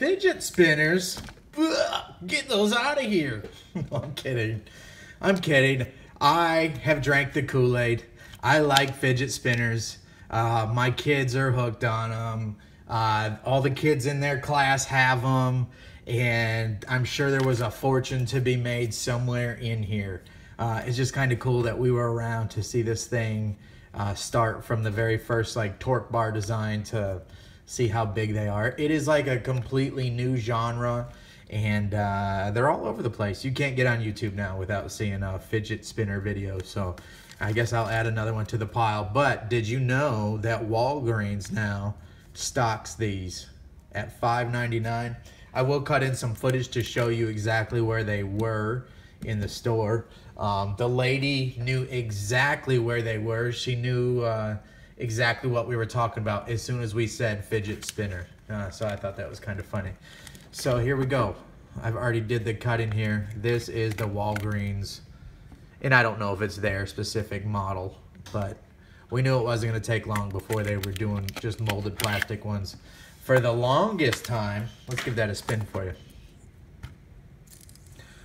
Fidget spinners? Ugh, get those out of here. I'm kidding. I'm kidding. I have drank the Kool-Aid. I like fidget spinners. My kids are hooked on them. All the kids in their class have them. And I'm sure there was a fortune to be made somewhere in here. It's just kind of cool that we were around to see this thing start from the very first like torque bar design to see how big they are. It is like a completely new genre, and they're all over the place. You can't get on YouTube now without seeing a fidget spinner video, so I guess I'll add another one to the pile. But did you know that Walgreens now stocks these at $5.99? I will cut in some footage to show you exactly where they were in the store. The lady knew exactly where they were. She knew exactly what we were talking about as soon as we said fidget spinner. So I thought that was kind of funny. So here we go. I've already did the cut in here. This is the Walgreens, and I don't know if it's their specific model, but we knew it wasn't going to take long before they were doing just molded plastic ones. For the longest time, let's give that a spin for you.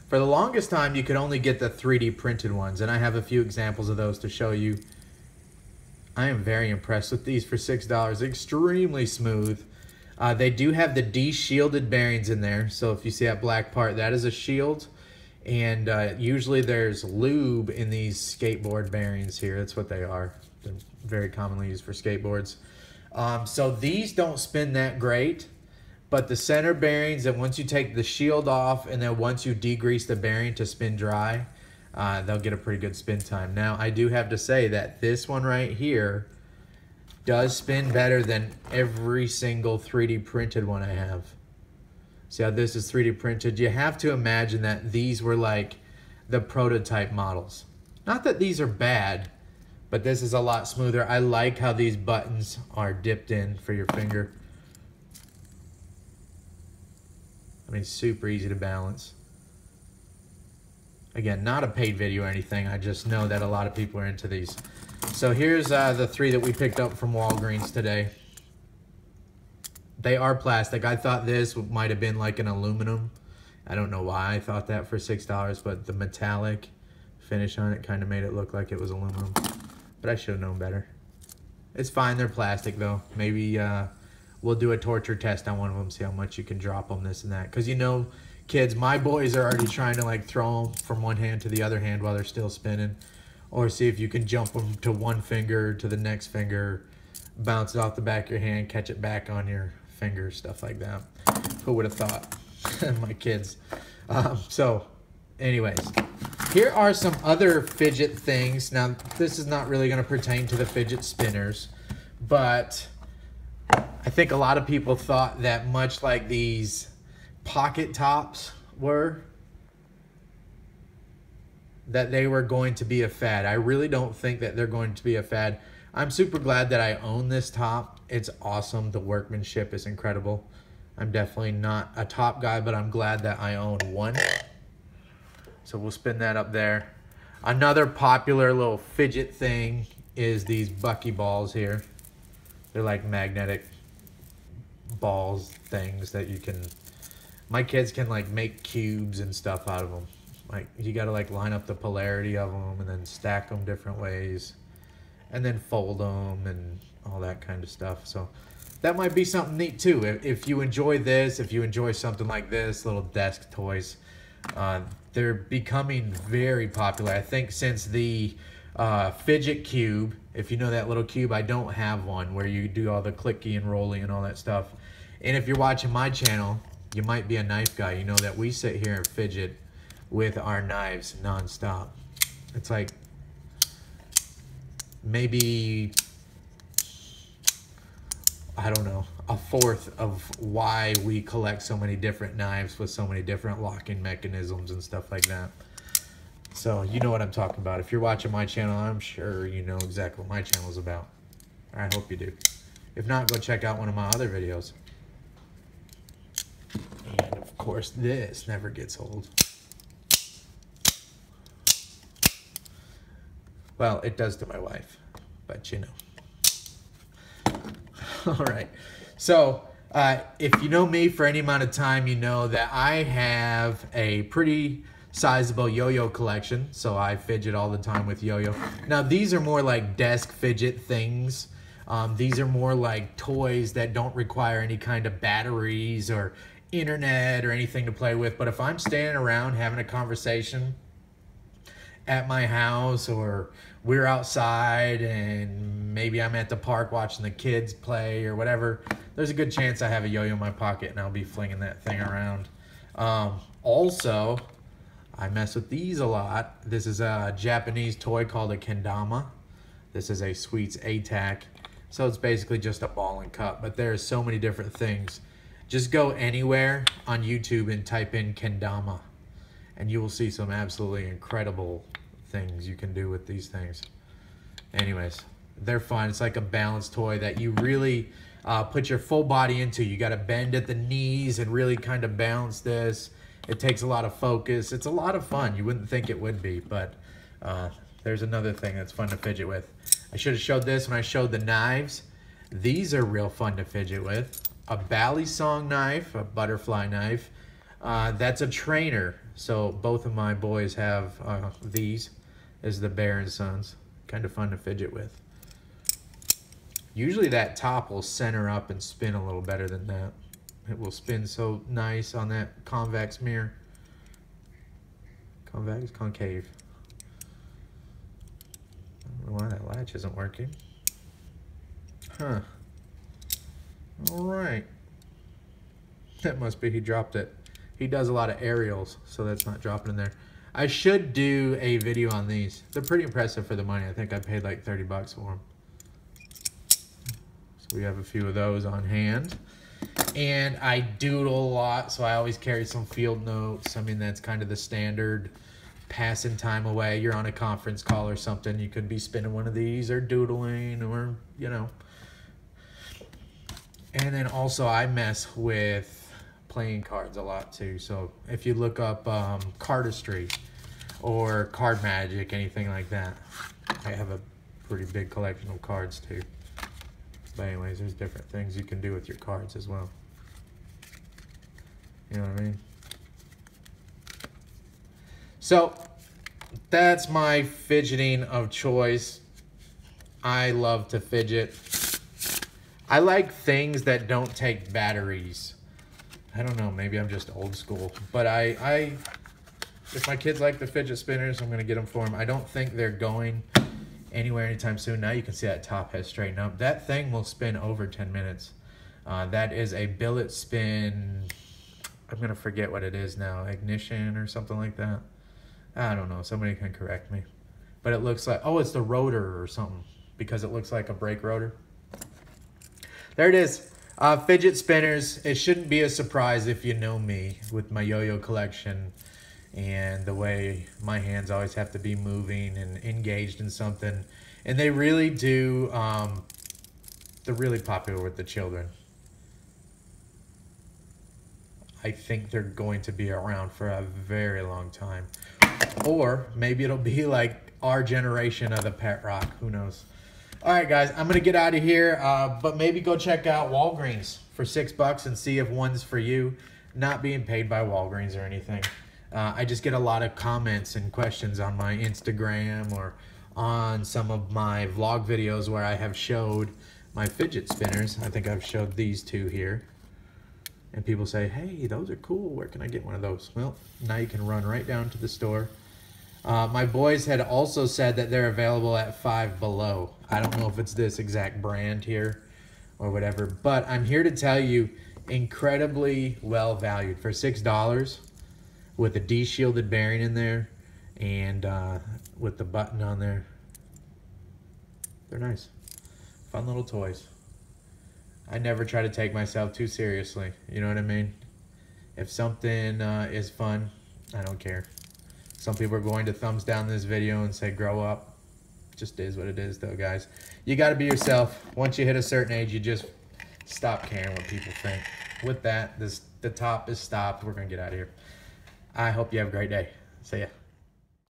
For the longest time, you could only get the 3D printed ones, and I have a few examples of those to show you. I am very impressed with these for $6. Extremely smooth. They do have the de-shielded bearings in there, so if you see that black part, that is a shield. And usually there's lube in these skateboard bearings here. That's what they are. They're very commonly used for skateboards. So these don't spin that great, but the center bearings, and once you take the shield off and then once you degrease the bearing to spin dry, they'll get a pretty good spin time. Now, I do have to say that this one right here does spin better than every single 3D printed one I have. See how this is 3D printed? You have to imagine that these were like the prototype models. Not that these are bad, but this is a lot smoother. I like how these buttons are dipped in for your finger. I mean, super easy to balance. Again, not a paid video or anything. I just know that a lot of people are into these. So here's the 3 that we picked up from Walgreens today. They are plastic. I thought this might have been like an aluminum. I don't know why I thought that for $6, but the metallic finish on it kind of made it look like it was aluminum. But I should have known better. It's fine. They're plastic though. Maybe we'll do a torture test on one of them, see how much you can drop them, this and that. Because you know, kids, my boys are already trying to like throw them from one hand to the other hand while they're still spinning. Or see if you can jump them to one finger to the next finger, bounce it off the back of your hand, catch it back on your finger, stuff like that. Who would have thought? My kids. So anyways, here are some other fidget things. Now, this is not really going to pertain to the fidget spinners, but I think a lot of people thought that much like these pocket tops were, that they were going to be a fad. I really don't think that they're going to be a fad. I'm super glad that I own this top. It's awesome. The workmanship is incredible. I'm definitely not a top guy, but I'm glad that I own one. So we'll spin that up there. Another popular little fidget thing is these Bucky balls here. They're like magnetic balls things that you can, my kids can like make cubes and stuff out of them. Like you got to like line up the polarity of them and then stack them different ways and then fold them and all that kind of stuff. So that might be something neat too. If you enjoy this, if you enjoy something like this, little desk toys, they're becoming very popular. I think since the fidget cube, if you know that little cube, I don't have one where you do all the clicky and rolling and all that stuff. And if you're watching my channel, you might be a knife guy. You know that we sit here and fidget with our knives nonstop. It's like maybe, I don't know, a fourth of why we collect so many different knives with so many different locking mechanisms and stuff like that. So you know what I'm talking about. If you're watching my channel, I'm sure you know exactly what my channel is about. I hope you do. If not, go check out one of my other videos. And of course, this never gets old. Well, it does to my wife, but you know. All right. So If you know me for any amount of time, you know that I have a pretty sizable yo-yo collection, so I fidget all the time with yo-yo. Now these are more like desk fidget things. These are more like toys that don't require any kind of batteries or internet or anything to play with. But if I'm standing around having a conversation at my house, or we're outside and maybe I'm at the park watching the kids play or whatever, there's a good chance I have a yo-yo in my pocket and I'll be flinging that thing around. Also, I mess with these a lot. This is a Japanese toy called a kendama. This is a Sweets ATAC. So it's basically just a ball and cup, but there's so many different things. Just go anywhere on YouTube and type in kendama, and you will see some absolutely incredible things you can do with these things. Anyways, they're fun. It's like a balance toy that you really put your full body into. You got to bend at the knees and really kind of balance this. It takes a lot of focus. It's a lot of fun. You wouldn't think it would be, but there's another thing that's fun to fidget with. I should have showed this when I showed the knives. These are real fun to fidget with. A bally song knife, a butterfly knife. That's a trainer. So both of my boys have these. This is the Bear and Sons. Kind of fun to fidget with. Usually that top will center up and spin a little better than that. It will spin so nice on that convex mirror. Convex? Concave. I don't know why that latch isn't working. Huh. Alright. That must be he dropped it. He does a lot of aerials, so that's not dropping in there. I should do a video on these. They're pretty impressive for the money. I think I paid like 30 bucks for them. So we have a few of those on hand. And I doodle a lot, so I always carry some field notes. I mean, that's kind of the standard passing time away. You're on a conference call or something, you could be spinning one of these or doodling, or, you know. And then also I mess with playing cards a lot too. So if you look up cardistry or card magic, anything like that, I have a pretty big collection of cards too. But anyways, there's different things you can do with your cards as well. You know what I mean? So that's my fidgeting of choice. I love to fidget. I like things that don't take batteries. I don't know, maybe I'm just old school, but if my kids like the fidget spinners, I'm gonna get them for them. I don't think they're going anywhere anytime soon. Now you can see that top has straightened up. That thing will spin over 10 minutes. That is a billet spin. I'm gonna forget what it is now, ignition or something like that. I don't know, somebody can correct me. But it looks like, oh, it's the rotor or something, because it looks like a brake rotor. There it is. Fidget spinners. It shouldn't be a surprise if you know me with my yo-yo collection and the way my hands always have to be moving and engaged in something. And they really do, they're really popular with the children. I think they're going to be around for a very long time. Or maybe it'll be like our generation of the pet rock. Who knows? All right, guys, I'm going to get out of here, but maybe go check out Walgreens for $6 and see if one's for you. Not being paid by Walgreens or anything. I just get a lot of comments and questions on my Instagram or on some of my vlog videos where I have showed my fidget spinners. I think I've showed these two here. And people say, hey, those are cool. Where can I get one of those? Well, now you can run right down to the store. My boys had also said that they're available at Five Below. I don't know if it's this exact brand here or whatever, but I'm here to tell you, incredibly well valued for $6 with a de-shielded bearing in there and with the button on there. They're nice. Fun little toys. I never try to take myself too seriously. You know what I mean? If something is fun, I don't care. Some people are going to thumbs down this video and say, grow up. It just is what it is, though, guys. You got to be yourself. Once you hit a certain age, you just stop caring what people think. With that, the top is stopped. We're going to get out of here. I hope you have a great day. See ya.